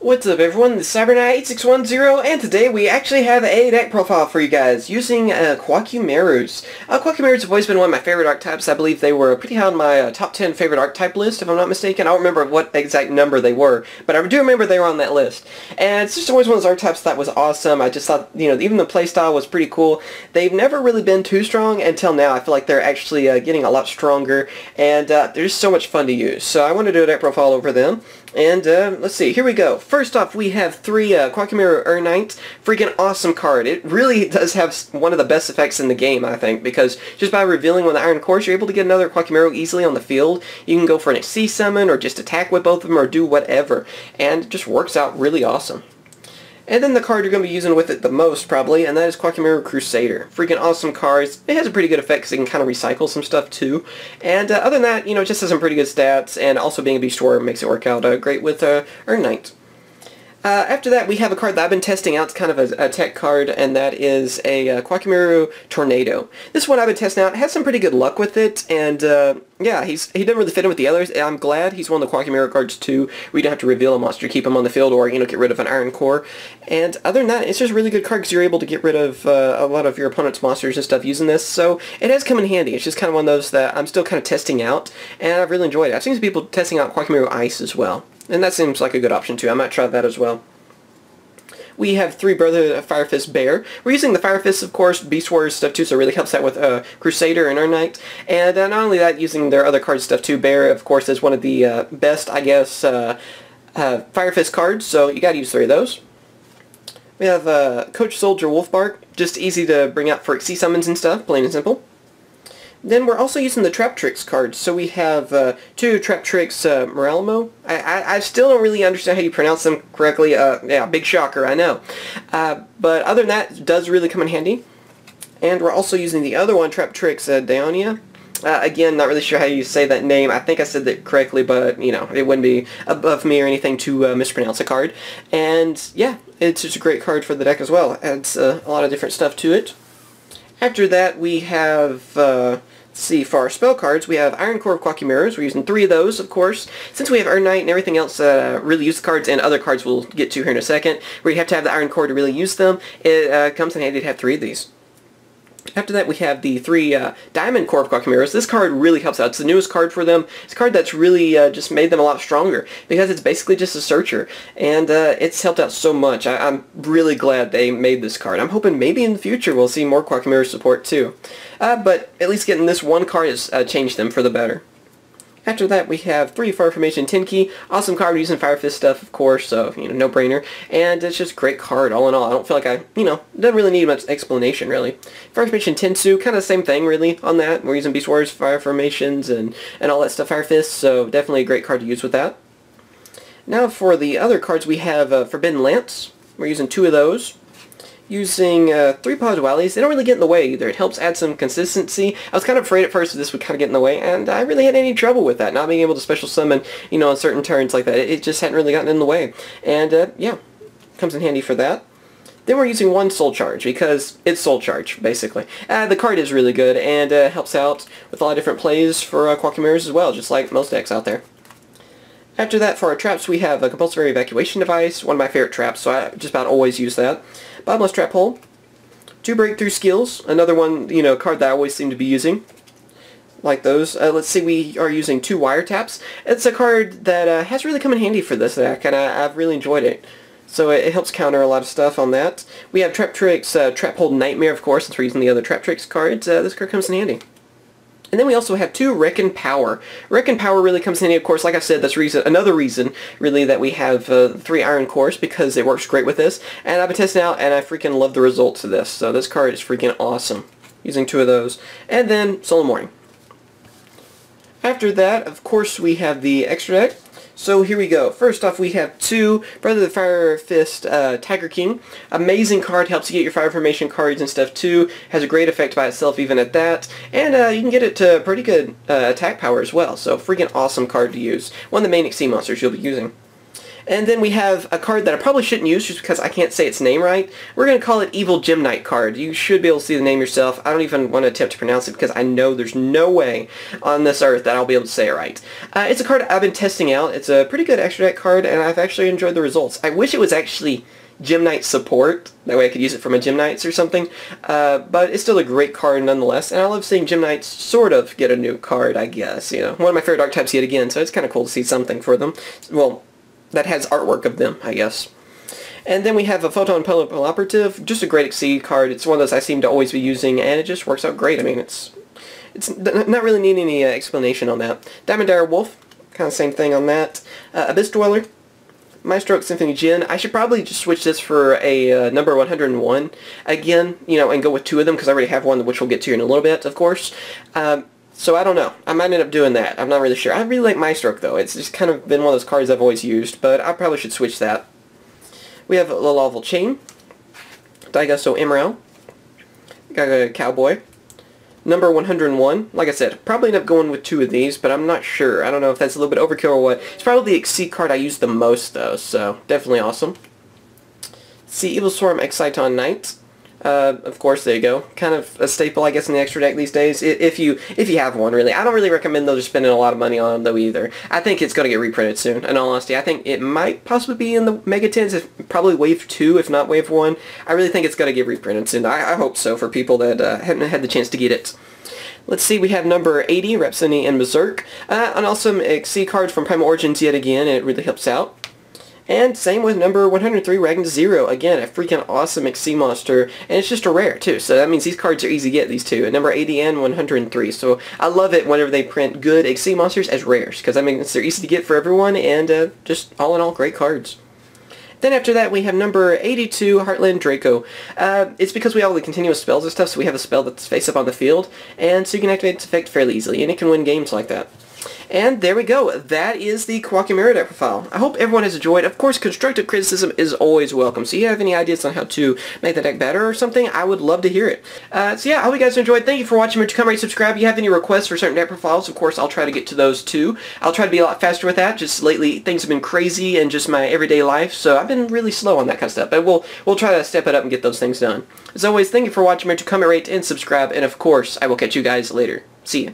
What's up everyone, this is CyberKnight 8610, and today we actually have a deck profile for you guys using Koa'ki Meiru's. Koa'ki Meiru's have always been one of my favorite archetypes. I believe they were pretty high on my top 10 favorite archetype list, if I'm not mistaken. I don't remember what exact number they were, but I do remember they were on that list. And it's just always one of those archetypes that was awesome. I just thought, you know, even the playstyle was pretty cool. They've never really been too strong until now. I feel like they're actually getting a lot stronger, and they're just so much fun to use. So I want to do a deck profile over them. And let's see, here we go. First off, we have three Koa'ki Meiru Knight. Freaking awesome card. It really does have one of the best effects in the game, I think, because just by revealing one of the Iron Cores, you're able to get another Koa'ki Meiru easily on the field. You can go for an XC summon, or just attack with both of them, or do whatever. And it just works out really awesome. And then the card you're going to be using with it the most, probably, and that is Koa'ki Meiru Crusader. Freaking awesome cards. It has a pretty good effect because it can kind of recycle some stuff, too. And other than that, you know, it just has some pretty good stats, and also being a Beast Warrior makes it work out great with Knight. After that, we have a card that I've been testing out. It's kind of a tech card, and that is a Koa'ki Meiru Tornado. This one I've been testing out. It has some pretty good luck with it, and yeah, he doesn't really fit in with the others. I'm glad he's one of the Koa'ki Meiru cards too, where you don't have to reveal a monster, keep him on the field, or, you know, get rid of an Iron Core. And other than that, it's just a really good card because you're able to get rid of a lot of your opponent's monsters and stuff using this, so it has come in handy. It's just kind of one of those that I'm still kind of testing out, and I've really enjoyed it. I've seen some people testing out Koa'ki Meiru Ice as well, and that seems like a good option too. I might try that as well. We have three Brother Fire Fist Bear. We're using the Fire Fist, of course, Beast Warrior stuff too, so it really helps out with Crusader and Knight. And not only that, using their other card stuff too. Bear, of course, is one of the best, I guess, Fire Fist cards, so you gotta use three of those. We have Coach Soldier Wolfbark, just easy to bring out for XC summons and stuff, plain and simple. Then we're also using the Trap Tricks cards. So we have two Trap Tricks Morelmo. I still don't really understand how you pronounce them correctly. Yeah, big shocker, I know. But other than that, it does really come in handy. And we're also using the other one, Trap Tricks Ionia. Again, not really sure how you say that name. I think I said that correctly, but, you know, it wouldn't be above me or anything to mispronounce a card. And, yeah, it's just a great card for the deck as well. It adds a lot of different stuff to it. After that, we have... let's see, for our spell cards, we have Iron Core of Koa'ki Meiru. We're using three of those, of course. Since we have Knight and everything else really use the cards, and other cards we'll get to here in a second, where you have to have the Iron Core to really use them, it comes in handy to have three of these. After that, we have the three Diamond Core of Koa'ki Meiru. This card really helps out. It's the newest card for them. It's a card that's really just made them a lot stronger, because it's basically just a searcher, and it's helped out so much. I'm really glad they made this card. I'm hoping maybe in the future we'll see more Koa'ki Meiru support too. But at least getting this one card has changed them for the better. After that, we have three Fire Formation Tenki. Awesome card using Fire Fist stuff, of course, so, you know, no-brainer. And it's just a great card, all in all. I don't feel like you know, doesn't really need much explanation, really. Fire Formation Tensu, kind of the same thing, really, on that. We're using Beast Warriors, Fire Formations, and all that stuff, Fire Fist, so definitely a great card to use with that. Now for the other cards, we have Forbidden Lance. We're using two of those. Using three Potbellys. They don't really get in the way either. It helps add some consistency. I was kind of afraid at first that this would kind of get in the way, and I really had any trouble with that, not being able to special summon, you know, on certain turns like that. It just hadn't really gotten in the way. And, yeah, comes in handy for that. Then we're using one Soul Charge, because it's Soul Charge, basically. The card is really good, and helps out with a lot of different plays for Koa'ki Meiru as well, just like most decks out there. After that, for our traps, we have a Compulsory Evacuation Device, one of my favorite traps, so I just about always use that. Bottomless Trap Hole. Two Breakthrough Skills, another one, you know, card that I always seem to be using. Like those. Let's see, we are using two Wiretaps. It's a card that has really come in handy for this deck, and I've really enjoyed it. So it helps counter a lot of stuff on that. We have Trap Tricks, Trap Hold Nightmare, of course, since we're using the other Trap Tricks cards. This card comes in handy. And then we also have two Reckon Power. Reckon Power really comes in handy, of course, like I said, that's another reason, really, that we have three Iron Cores, because it works great with this. And I've been testing out, and I freaking love the results of this. So this card is freaking awesome, using two of those. And then Soul Morning. After that, of course, we have the extra deck. So here we go. First off, we have two Brother the Fire Fist Tiger King. Amazing card, helps you get your Fire Formation cards and stuff too. Has a great effect by itself even at that. And you can get it to pretty good attack power as well. So freaking awesome card to use. One of the main XC monsters you'll be using. And then we have a card that I probably shouldn't use just because I can't say its name right. We're going to call it Evil Gem Knight card. You should be able to see the name yourself. I don't even want to attempt to pronounce it because I know there's no way on this earth that I'll be able to say it right. It's a card I've been testing out. It's a pretty good extra deck card, and I've actually enjoyed the results. I wish it was actually Gem Knight support. That way I could use it for my Gem Knights or something. But it's still a great card nonetheless, and I love seeing Gem Knights sort of get a new card, I guess. You know, one of my favorite archetypes yet again, so it's kind of cool to see something for them. Well, that has artwork of them, I guess. And then we have a Photon Papilloperative, just a great Exceed card. It's one of those I seem to always be using, and it just works out great. I mean, it's not really needing any explanation on that. Diamond Direwolf, kind of same thing on that. Abyss Dweller, Maestro Symphony Djinn. I should probably just switch this for a number 101 again, you know, and go with two of them because I already have one, which we'll get to in a little bit, of course. So I don't know. I might end up doing that. I'm not really sure. I really like Maestro, though. It's just kind of been one of those cards I've always used, but I probably should switch that. We have a Lalaval Chain, Daigaso Emerald, Cowboy, number 101. Like I said, probably end up going with two of these, but I'm not sure. I don't know if that's a little bit overkill or what. It's probably the Exceed card I use the most, though, so definitely awesome. See Evil Swarm Exciton Knight. Of course, there you go. Kind of a staple, I guess, in the extra deck these days. If you have one, really. I don't really recommend those spending a lot of money on them, though, either. I think it's going to get reprinted soon, in all honesty. I think it might possibly be in the Mega 10s, probably Wave 2, if not Wave 1. I really think it's going to get reprinted soon. I hope so, for people that haven't had the chance to get it. Let's see, we have number 80, Rhapsody and Berserk. An awesome Exceed card from Primal Origins yet again, and it really helps out. And same with number 103, Ragnar Zero. Again, a freaking awesome Exceed monster, and it's just a rare, too. So that means these cards are easy to get, these two, at number 80 and 103. So I love it whenever they print good Exceed monsters as rares, because that means they're easy to get for everyone, and just all in all, great cards. Then after that, we have number 82, Heartland Draco. It's because we have all the continuous spells and stuff, so we have a spell that's face up on the field, and so you can activate its effect fairly easily, and it can win games like that. And there we go. That is the Koa'ki Meiru Deck Profile. I hope everyone has enjoyed. Of course, constructive criticism is always welcome. So if you have any ideas on how to make the deck better or something, I would love to hear it. So yeah, I hope you guys enjoyed. Thank you for watching. Remember to come rate, subscribe. If you have any requests for certain deck profiles, of course, I'll try to get to those too. I'll try to be a lot faster with that. Just lately, things have been crazy in just my everyday life, so I've been really slow on that kind of stuff. But we'll try to step it up and get those things done. As always, thank you for watching. Remember to comment, rate, and subscribe. And of course, I will catch you guys later. See ya.